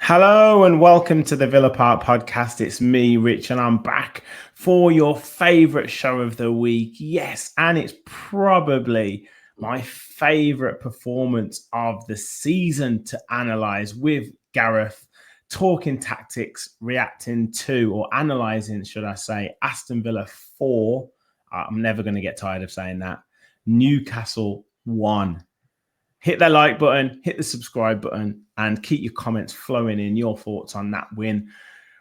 Hello and welcome to the Villa Park podcast. It's me, Rich, and I'm back for your favourite show of the week. Yes, and it's probably my favourite performance of the season to analyse with Gareth, talking tactics, reacting to, or analysing, should I say, Aston Villa 4. I'm never going to get tired of saying that. Newcastle 1. Hit that like button, hit the subscribe button, and keep your comments flowing in, your thoughts on that win.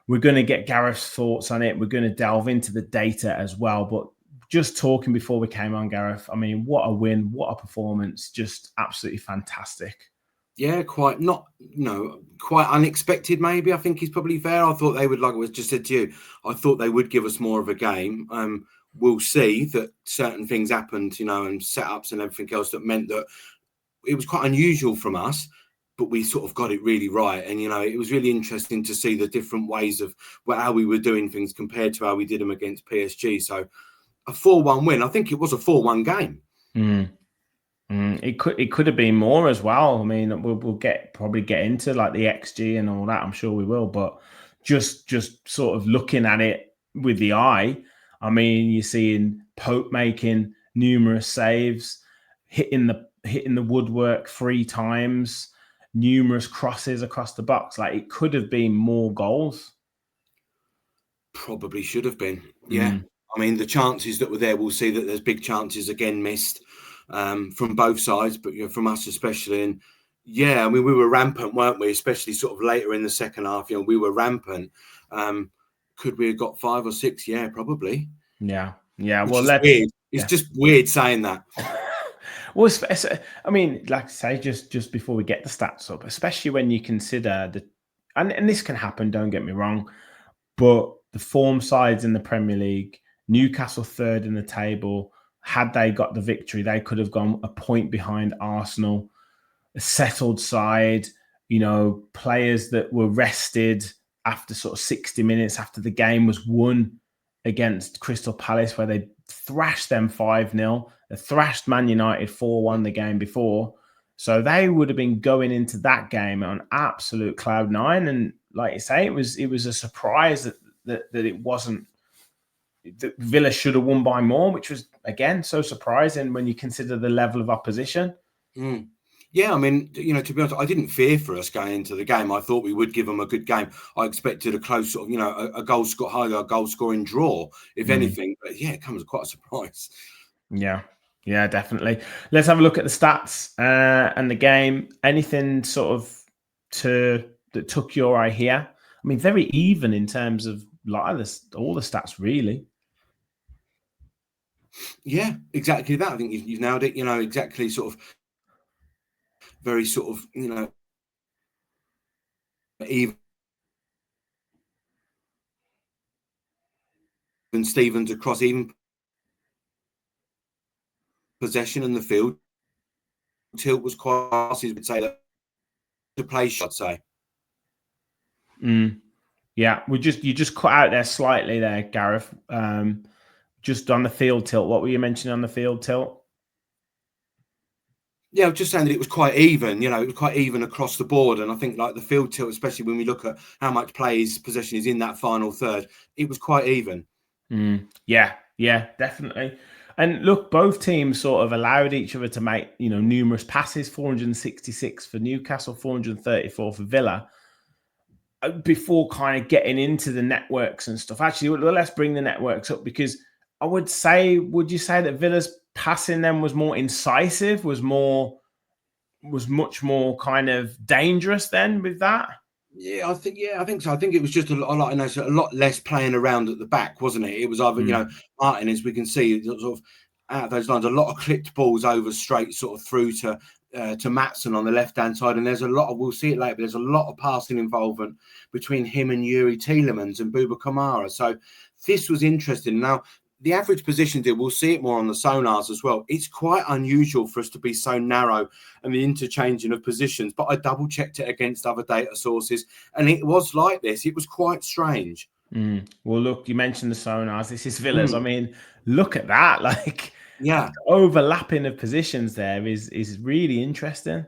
We're going to get Gareth's thoughts on it. We're going to delve into the data as well. But just talking before we came on, Gareth, I mean, what a win, what a performance. Just absolutely fantastic. Yeah, quite unexpected, maybe. I think is probably fair. I thought they would, like I was just said to you, I thought they would give us more of a game. We'll see that certain things happened, and setups and everything else that meant that it was quite unusual from us, but we sort of got it really right. And, it was really interesting to see the different ways of how we were doing things compared to how we did them against PSG. So a 4-1 win, I think it was a 4-1 game. It could have been more as well. I mean, we'll probably get into like the XG and all that. I'm sure we will, but just sort of looking at it with the eye, I mean, you're seeing Pope making numerous saves, hitting the woodwork 3 times, numerous crosses across the box. Like, it could have been more goals. Probably should have been. Yeah. I mean, the chances that were there, we'll see that there's big chances again missed from both sides, but from us especially. And yeah, I mean, we were rampant, weren't we? Especially sort of later in the second half, we were rampant. Could we have got 5 or 6? Yeah, probably. Yeah. Well, weird. It's just weird saying that. Well, I mean, like I say, just before we get the stats up, especially when you consider and this can happen, don't get me wrong, but the form sides in the Premier League, Newcastle 3rd in the table, had they got the victory, they could have gone a point behind Arsenal, a settled side, players that were rested after sort of 60 minutes after the game was won against Crystal Palace, where they thrashed them 5-0. They thrashed Man United 4-1 the game before. So they would have been going into that game on absolute cloud 9. And like you say, it was a surprise that it wasn't, that Villa should have won by more, which was, again, so surprising when you consider the level of opposition. Yeah, I mean, to be honest, I didn't fear for us going into the game. I thought we would give them a good game. I expected a close sort of, a goal scoring draw, if anything. But yeah, it comes as quite a surprise. Yeah, definitely. Let's have a look at the stats and the game. Anything sort of that took your eye here? I mean, very even in terms of all the stats, really. Yeah, exactly that. I think you've nailed it. Exactly sort of very sort of, even Stevens across even possession in the field. Tilt was quite, would say that to play shot, I'd say. Yeah, you just cut out there slightly there, Gareth. Just on the field tilt. What were you mentioning on the field tilt? Yeah, I was just saying that it was quite even, it was quite even across the board. And I think like the field tilt, especially when we look at how much possession is in that final third, it was quite even. Yeah, definitely. And look, both teams sort of allowed each other to make, numerous passes, 466 for Newcastle, 434 for Villa, before kind of getting into the networks and stuff. Actually, let's bring the networks up, because would you say that Villa's passing them was more incisive, was much more kind of dangerous then with that? Yeah, I think so. I think it was just a lot, a lot less playing around at the back, wasn't it? It was either, Martin, as we can see, sort of out of those lines, a lot of clipped balls over straight, sort of through to Maatsen on the left hand side, and there's a lot of, we'll see it later, but there's a lot of passing involvement between him and Yuri Tielemans and Bouba Kamara. So this was interesting. Now, the average position deal, we'll see it more on the sonars as well. It's quite unusual for us to be so narrow and the interchanging of positions, but I double checked it against other data sources and it was like this. It was quite strange. Well, look, you mentioned the sonars. This is Villa's. I mean, look at that. Like, yeah, overlapping of positions there is really interesting.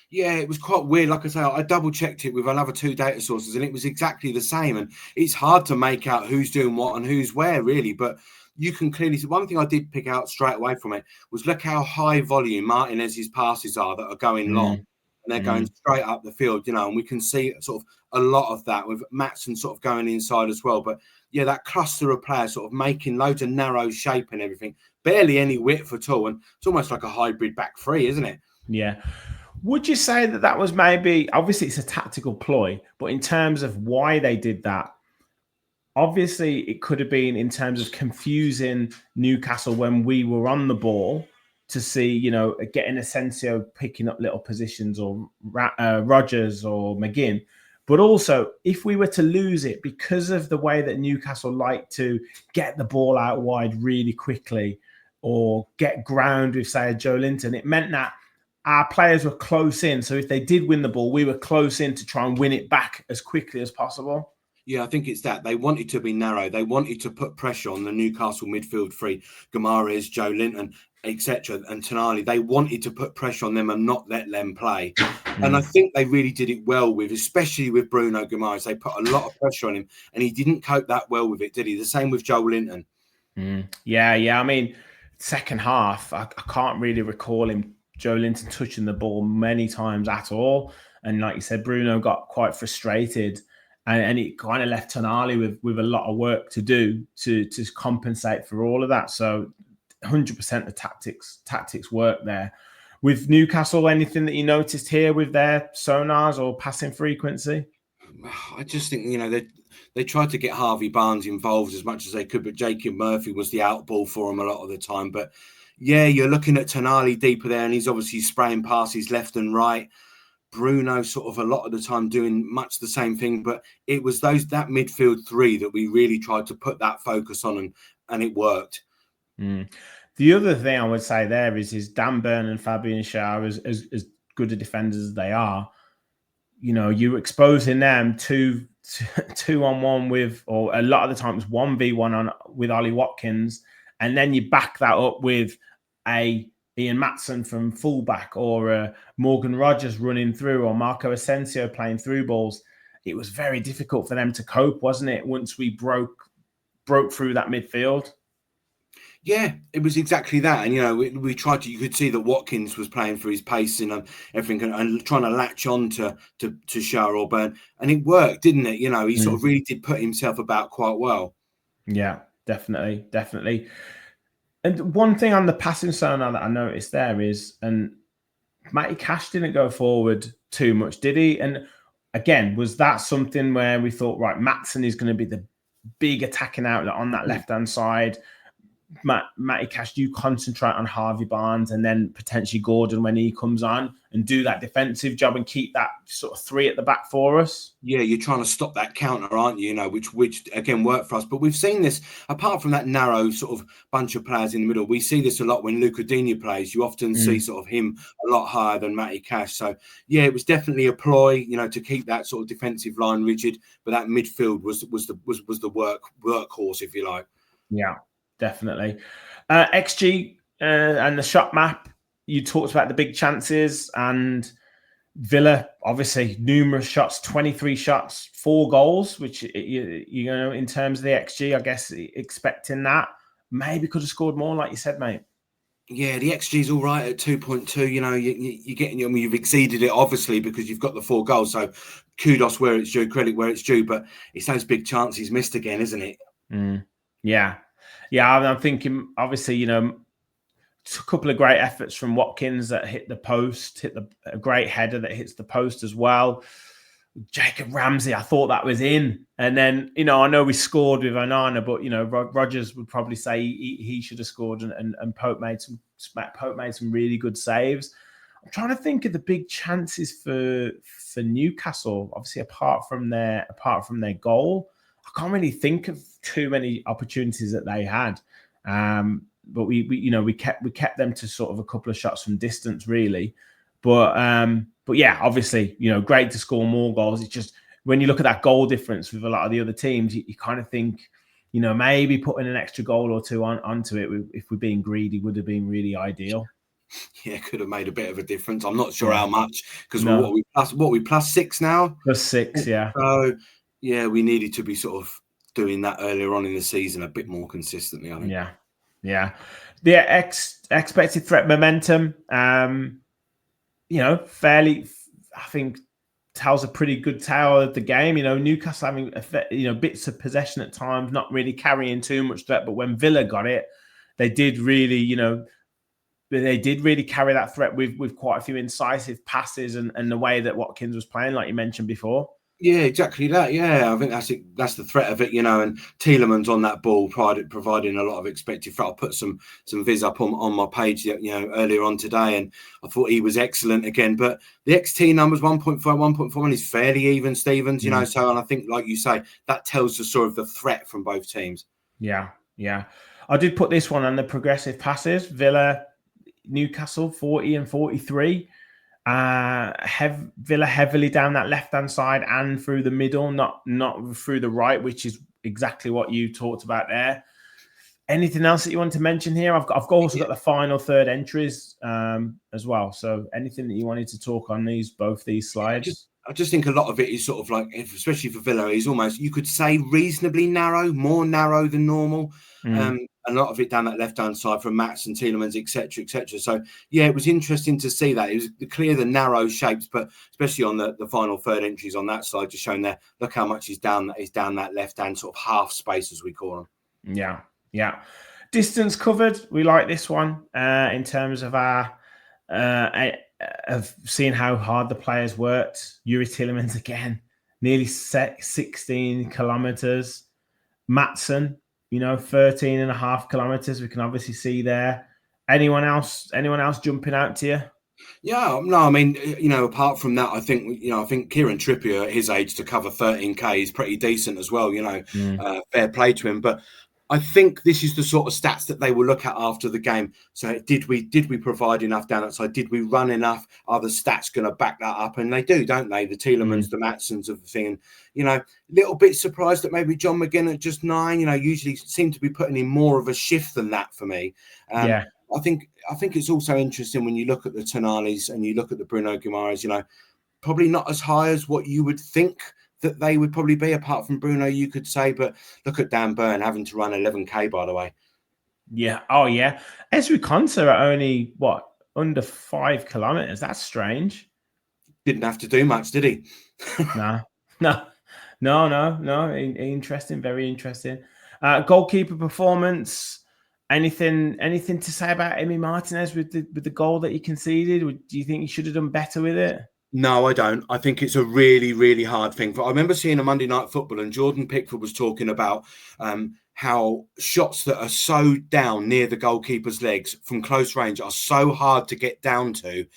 Yeah, it was quite weird. Like I say, I double checked it with another two data sources and it was exactly the same. And it's hard to make out who's doing what and who's where, really. But you can clearly see one thing I did pick out straight away from it was look how high volume Martinez's passes are that are going long. And they're going straight up the field, and we can see sort of a lot of that with Maatsen sort of going inside as well. But yeah, that cluster of players sort of making loads of narrow shape and everything, barely any width at all. And it's almost like a hybrid back three, isn't it? Yeah. Would you say that was maybe, obviously it's a tactical ploy, but in terms of why they did that, obviously it could have been in terms of confusing Newcastle when we were on the ball to see, getting Asensio picking up little positions or Rodgers or McGinn. But also, if we were to lose it because of the way that Newcastle like to get the ball out wide really quickly or get ground with, say, a Joe Linton, it meant that our players were close in. So if they did win the ball, we were close in to try and win it back as quickly as possible. Yeah, I think it's that. They wanted to be narrow. They wanted to put pressure on the Newcastle midfield three, Guimaraes, Joe Linton, etc., and Tonali. They wanted to put pressure on them and not let them play. And I think they really did it well with, especially with Bruno Guimaraes. They put a lot of pressure on him and he didn't cope that well with it, did he? The same with Joe Linton. Yeah. I mean, second half, I can't really recall him, Joe Linton, touching the ball many times at all. And like you said, Bruno got quite frustrated. And it kind of left Tonali with a lot of work to do to compensate for all of that. So 100% the tactics work there. With Newcastle, anything that you noticed here with their sonars or passing frequency? I just think, they tried to get Harvey Barnes involved as much as they could, but Jacob Murphy was the outball for him a lot of the time. But yeah, you're looking at Tonali deeper there and he's obviously spraying passes left and right. Bruno sort of a lot of the time doing much the same thing, but it was that midfield three that we really tried to put that focus on and it worked. The other thing I would say there is Dan Burn and Fabian Schär, as good a defenders as they are, you're exposing them to 2-on-1 with, or a lot of the times 1v1 with Ollie Watkins, and then you back that up with a Ian Maatsen from fullback or Morgan Rodgers running through or Marco Asensio playing through balls. It was very difficult for them to cope, wasn't it? Once we broke through that midfield. Yeah, it was exactly that. And, we tried to, you could see that Watkins was playing for his pace and everything and trying to latch on to Schär or Burn. And it worked, didn't it? He sort of really did put himself about quite well. Yeah, definitely. And one thing on the passing sonar that I noticed there is, and Matty Cash didn't go forward too much, did he? And again, was that something where we thought, right, Maatsen is going to be the big attacking outlet on that left-hand side? Matty Cash, do you concentrate on Harvey Barnes and then potentially Gordon when he comes on and do that defensive job and keep that sort of three at the back for us? Yeah, you're trying to stop that counter, aren't you? Which again worked for us. But we've seen this, apart from that narrow sort of bunch of players in the middle, we see this a lot when Luca Digne plays. You often see sort of him a lot higher than Matty Cash. So yeah, it was definitely a ploy, to keep that sort of defensive line rigid. But that midfield was the workhorse, if you like. Yeah, definitely. XG and the shot map. You talked about the big chances and Villa, obviously, numerous shots, 23 shots, 4 goals, which, in terms of the XG, I guess expecting that. Maybe could have scored more, like you said, mate. Yeah, the XG is all right at 2.2. You're getting, you've exceeded it, obviously, because you've got the 4 goals. So kudos where it's due, credit where it's due. But it's those big chances missed again, isn't it? Yeah. I'm thinking, obviously, a couple of great efforts from Watkins that hit the post, a great header that hits the post as well. Jacob Ramsey, I thought that was in. And then, I know we scored with Onana, but, Rodgers would probably say he should have scored, and Pope made some really good saves. I'm trying to think of the big chances for Newcastle. Obviously, apart from their goal, I can't really think of too many opportunities that they had. But we kept them to sort of a couple of shots from distance, really. But yeah, obviously, great to score more goals. It's just when you look at that goal difference with a lot of the other teams, you kind of think, maybe putting an extra goal or two onto it, if we're being greedy, would have been really ideal. Yeah, could have made a bit of a difference. I'm not sure how much, because we plus 6 now. +6, yeah. So yeah, we needed to be sort of doing that earlier on in the season a bit more consistently, I think. Yeah. The expected threat momentum, fairly, I think, tells a pretty good tale of the game. Newcastle having, bits of possession at times, not really carrying too much threat. But when Villa got it, they did really, carry that threat with quite a few incisive passes and the way that Watkins was playing, like you mentioned before. Yeah, exactly that. Yeah, I think that's the threat of it, and Tielemans on that ball, providing a lot of expected threat. I'll put some viz up on my page, earlier on today, and I thought he was excellent again. But the XT numbers 1.5, 1.1 is fairly even, Stevens, so, and I think, like you say, that tells the sort of the threat from both teams. Yeah. I did put this one on the progressive passes. Villa, Newcastle, 40 and 43. Villa heavily down that left-hand side and through the middle, not through the right, which is exactly what you talked about there. Anything else that you want to mention here? I've also got the final third entries as well. So anything that you wanted to talk on both these slides? I just think a lot of it is sort of like, especially for Villa, is almost, you could say, reasonably narrow, more narrow than normal. A lot of it down that left-hand side from Mats and Tielemans, etc., etc. So, yeah, it was interesting to see that. It was clear the narrow shapes, but especially on the final third entries on that slide, just showing there, look how much is down that left-hand sort of half space, as we call them. Yeah. Distance covered. We like this one in terms of our of seeing how hard the players worked. Yuri Tielemans again, nearly 16 kilometers. Matson, 13.5 kilometers. We can obviously see there. Anyone else jumping out to you? Yeah, no, I mean, apart from that, I think Kieran Trippier at his age to cover 13K is pretty decent as well. Fair play to him. But I think this is the sort of stats that they will look at after the game. So did we provide enough down that side? Did we run enough? Are the stats going to back that up? And they do, don't they? The Tielemans, the Matsons of the thing. And, little bit surprised that maybe John McGinn at just 9, usually seem to be putting in more of a shift than that for me. I think it's also interesting when you look at the Tonalis and you look at the Bruno Guimaraes, probably not as high as what you would think that they would probably be, apart from Bruno, you could say. But look at Dan Burn having to run 11K, by the way. Yeah. Oh, yeah. Ezri Konsa are only, under 5 kilometers. That's strange. Didn't have to do much, did he? No. Interesting. Very interesting. Goalkeeper performance. Anything to say about Emi Martinez with the goal that he conceded? Do you think he should have done better with it? No, I don't. I think it's a really, really hard thing. I remember seeing a Monday Night Football, and Jordan Pickford was talking about how shots that are so down near the goalkeeper's legs from close range are so hard to get down to.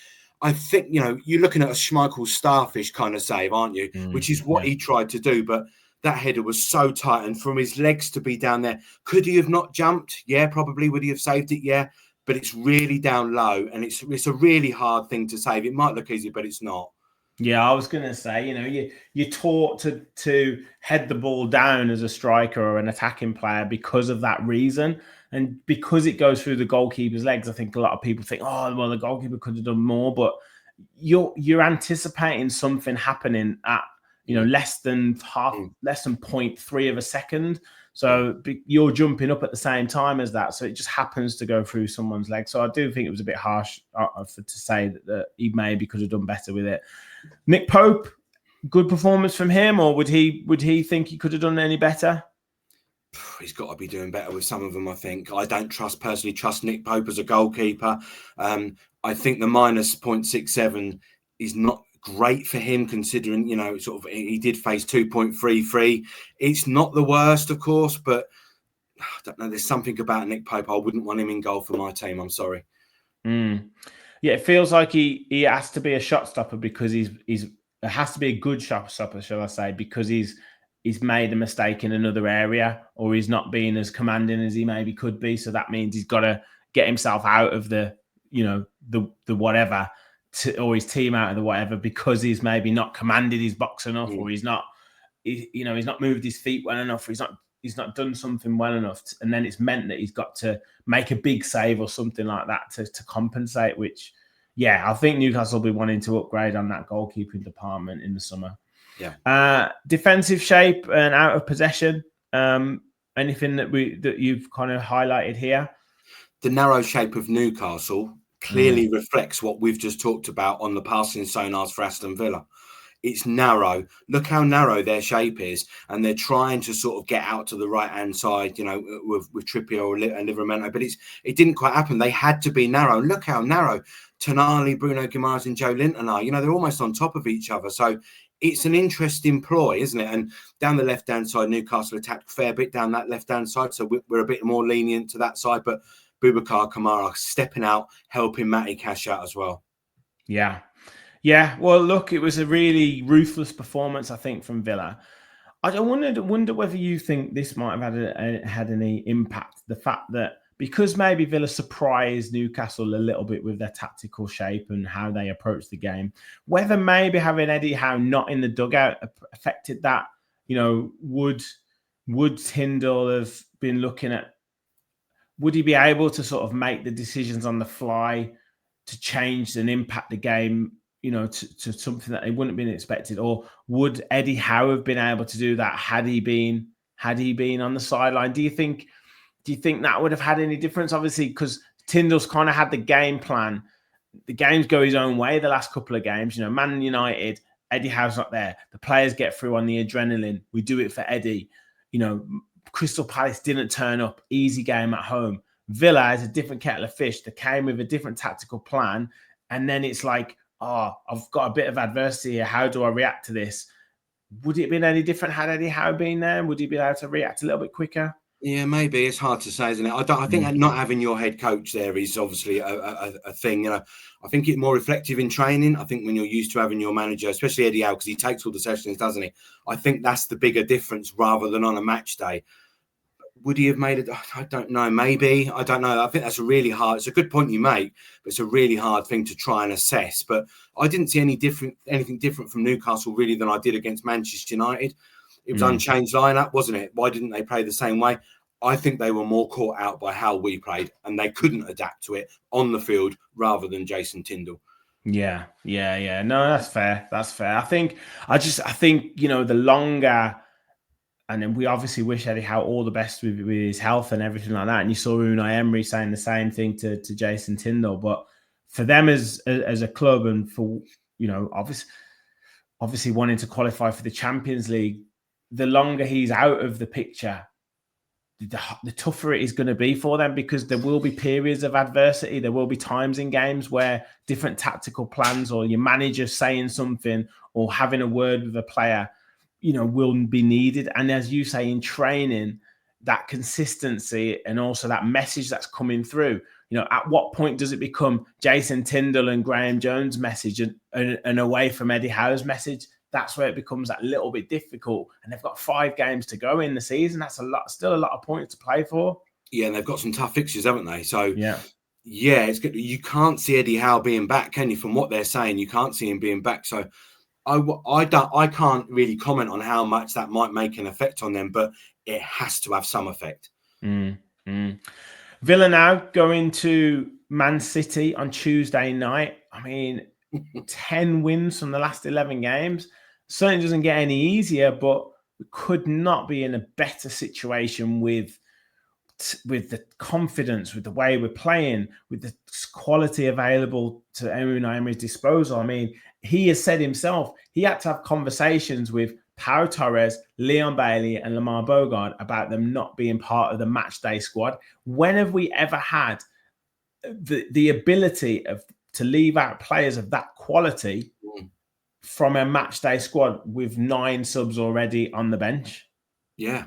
I think, you're looking at a Schmeichel starfish kind of save, aren't you? Which is what he tried to do. But that header was so tight, and from his legs to be down there, could he have not jumped? Yeah, probably. Would he have saved it? Yeah. But it's really down low, and it's a really hard thing to save. It might look easy, but it's not. Yeah, I was going to say, you're taught to head the ball down as a striker or an attacking player because of that reason. And because it goes through the goalkeeper's legs, I think a lot of people think, oh, well, the goalkeeper could have done more. But you're anticipating something happening at, less than 0.3 of a second. So you're jumping up at the same time as that. So it just happens to go through someone's leg. So I do think it was a bit harsh to say that he maybe could have done better with it. Nick Pope, good performance from him, or would he think he could have done any better? He's got to be doing better with some of them, I think. I don't personally trust Nick Pope as a goalkeeper. I think the minus 0.67 is not great for him considering, sort of he did face 2.33. It's not the worst, of course, but I don't know. There's something about Nick Pope. I wouldn't want him in goal for my team. I'm sorry. Yeah, it feels like he has to be a shot stopper because it has to be a good shot stopper, shall I say, because he's made a mistake in another area, or he's not being as commanding as he maybe could be. So that means he's got to get himself out of the whatever, or his team out of the whatever, because he's maybe not commanded his box enough, or he's not moved his feet well enough, or he's not done something well enough, and then it's meant that he's got to make a big save or something like that to compensate, which, yeah, I think Newcastle will be wanting to upgrade on that goalkeeping department in the summer. Yeah. Defensive shape and out of possession. Anything that you've kind of highlighted here? The narrow shape of Newcastle clearly reflects what we've just talked about on the passing sonars for Aston Villa. It's narrow. Look how narrow their shape is, and they're trying to sort of get out to the right-hand side, with Trippier and Livramento, but it didn't quite happen. They had to be narrow. Look how narrow Tonali, Bruno Guimaraes and Joe Linton are. They're almost on top of each other. So it's an interesting ploy, isn't it? And down the left-hand side, Newcastle attacked a fair bit down that left-hand side, so we're a bit more lenient to that side, but Boubacar Kamara stepping out, helping Matty Cash out as well. Yeah, well, look, it was a really ruthless performance, I think, from Villa. I wonder whether you think this might have had any impact. The fact that because maybe Villa surprised Newcastle a little bit with their tactical shape and how they approach the game, whether maybe having Eddie Howe not in the dugout affected that. Would Tyndall have been looking at? Would he be able to sort of make the decisions on the fly to change and impact the game? To something that they wouldn't have been expected, or would Eddie Howe have been able to do that had he been on the sideline? Do you think that would have had any difference? Obviously, because Tyndall's kind of had the game plan. The games go his own way the last couple of games. Man United, Eddie Howe's not there. The players get through on the adrenaline. We do it for Eddie. Crystal Palace didn't turn up. Easy game at home. Villa is a different kettle of fish. They came with a different tactical plan, and then it's like, I've got a bit of adversity here. How do I react to this? Would it have been any different had Eddie Howe been there? Would he be able to react a little bit quicker? Yeah, maybe. It's hard to say, isn't it? I think that not having your head coach there is obviously a thing. I think it's more reflective in training. I think when you're used to having your manager, especially Eddie Howe, because he takes all the sessions, doesn't he? I think that's the bigger difference rather than on a match day. Would he have made it? I don't know. Maybe. I don't know. I think that's it's a good point you make, but it's a really hard thing to try and assess. But I didn't see anything different from Newcastle really than I did against Manchester United. It was unchanged lineup, wasn't it? Why didn't they play the same way? I think they were more caught out by how we played, and they couldn't adapt to it on the field rather than Jason Tyndall. Yeah. No, that's fair. I think the longer. And then we obviously wish Eddie Howe all the best with his health and everything like that. And you saw Unai Emery saying the same thing to Jason Tyndall. But for them as a club, and for obviously wanting to qualify for the Champions League, the longer he's out of the picture, the tougher it is going to be for them, because there will be periods of adversity. There will be times in games where different tactical plans, or your manager saying something or having a word with a player, will be needed. And as you say, in training, that consistency and also that message that's coming through, at what point does it become Jason Tyndall and Graham Jones' message and away from Eddie Howe's message? That's where it becomes that little bit difficult. And they've got 5 games to go in the season. That's still a lot of points to play for. Yeah, and they've got some tough fixtures, haven't they? So yeah, it's good. You can't see Eddie Howe being back, can you? From what they're saying, you can't see him being back. So I can't really comment on how much that might make an effect on them, but it has to have some effect. Villa now going to Man City on Tuesday night. 10 wins from the last 11 games. Certainly doesn't get any easier, but we could not be in a better situation with the confidence, with the way we're playing, with the quality available to Unai Emery's disposal. He has said himself he had to have conversations with Pau Torres, Leon Bailey and Lamar Bogard about them not being part of the match day squad. When have we ever had the ability to leave out players of that quality from a match day squad with 9 subs already on the bench. Yeah.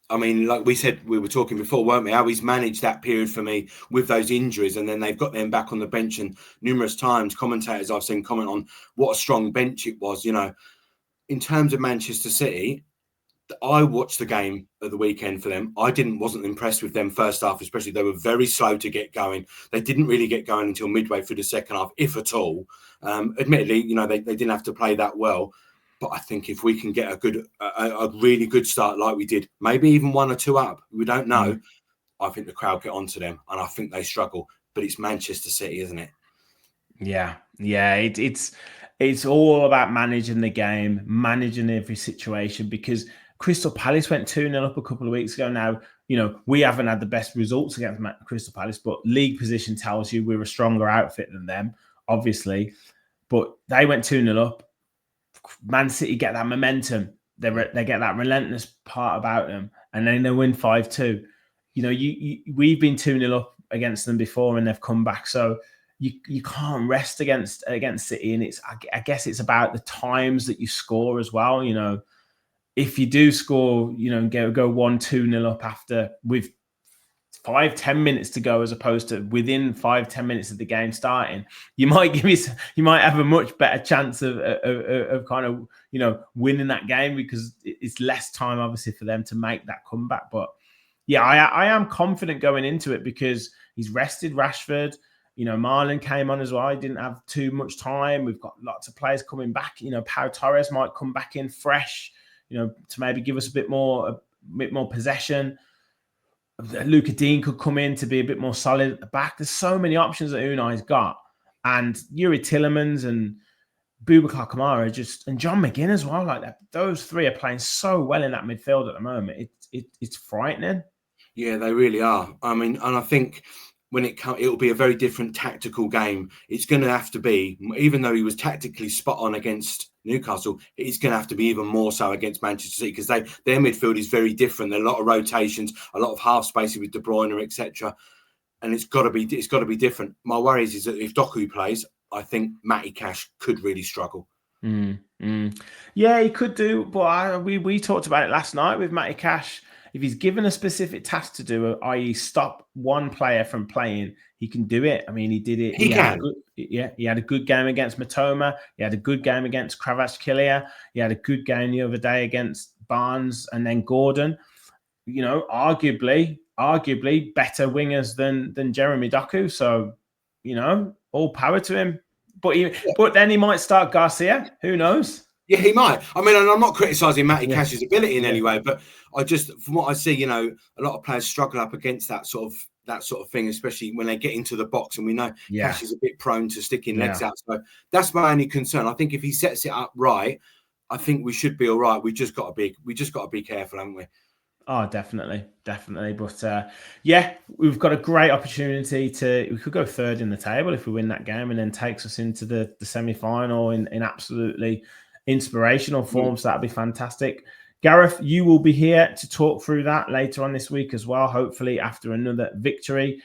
I mean, like we said, we were talking before, weren't we? How he's managed that period for me with those injuries, and then they've got them back on the bench. And numerous times, commentators I've seen comment on what a strong bench it was. You know, in terms of Manchester City, I watched the game of the weekend for them. I wasn't impressed with them first half, especially. They were very slow to get going. They didn't really get going until midway through the second half, if at all. Admittedly, you know, they didn't have to play that well. But I think if we can get a really good start like we did, maybe even 1 or 2 up, we don't know. I think the crowd get onto them, and I think they struggle. But it's Manchester City, isn't it? Yeah. It's all about managing the game, managing every situation, because Crystal Palace went 2-0 up a couple of weeks ago. Now, you know, we haven't had the best results against Crystal Palace, but league position tells you we're a stronger outfit than them, obviously. But they went 2-0 up. Man City get that momentum. They get that relentless part about them, and then they win 5-2. You know, we've been 2-0 up against them before, and they've come back. So you can't rest against City, and I guess it's about the times that you score as well. You know, if you do score, you know, go 1-2-0 up after with 5-10 minutes to go, as opposed to within 5-10 minutes of the game starting, you might have a much better chance of kind of, you know, winning that game, because it's less time obviously for them to make that comeback. But yeah, I am confident going into it, because he's rested Rashford. You know, Marlon came on as well. He didn't have too much time. We've got lots of players coming back. You know, Pau Torres might come back in fresh, you know, to maybe give us a bit more possession. Luka Dean could come in to be a bit more solid at the back. There's so many options that Unai's got. And Yuri Tillemans and Boubacar Kamara and John McGinn as well. Like that, those 3 are playing so well in that midfield at the moment. It's frightening. Yeah, they really are. I mean, and I think when it'll be a very different tactical game. It's going to have to be, even though he was tactically spot on against Newcastle, it's going to have to be even more so against Manchester City, because their midfield is very different. There are a lot of rotations, a lot of half spaces with De Bruyne, etc. And it's got to be different. My worry is that if Doku plays, I think Matty Cash could really struggle. Yeah, he could do, but we talked about it last night with Matty Cash. If he's given a specific task to do, i.e. stop one player from playing, he can do it. I mean, he did it. He had a good game against Matoma. He had a good game against Kvaratskhelia. He had a good game the other day against Barnes and then Gordon. You know, arguably better wingers than Jeremy Doku. So, you know, all power to him. But then he might start Garcia. Who knows? Yeah, he might. I mean, and I'm not criticising Matty Cash's ability in any way, but I just, from what I see, you know, a lot of players struggle up against that sort of thing, especially when they get into the box. And we know Cash is a bit prone to sticking legs out. So that's my only concern. I think if he sets it up right, I think we should be all right. We just got to be careful, haven't we? Oh, definitely. But we've got a great opportunity we could go third in the table if we win that game, and then takes us into the semi-final in absolutely inspirational form. So that'd be fantastic. Gareth, you will be here to talk through that later on this week as well, hopefully after another victory.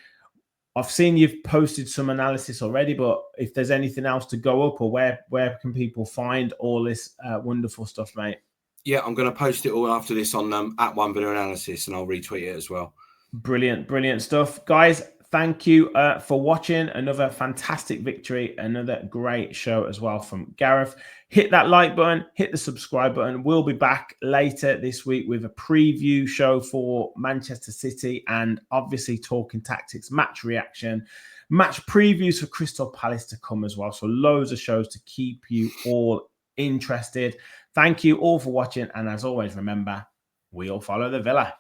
I've seen you've posted some analysis already, but if there's anything else to go up, or where can people find all this wonderful stuff, mate? Yeah, I'm going to post it all after this on at One Villa Analysis, and I'll retweet it as well. Brilliant stuff. Guys, thank you for watching. Another fantastic victory, another great show as well from Gareth. Hit that like button, hit the subscribe button. We'll be back later this week with a preview show for Manchester City, and obviously talking tactics, match reaction, match previews for Crystal Palace to come as well. So loads of shows to keep you all interested. Thank you all for watching, and as always, remember, we all follow the Villa.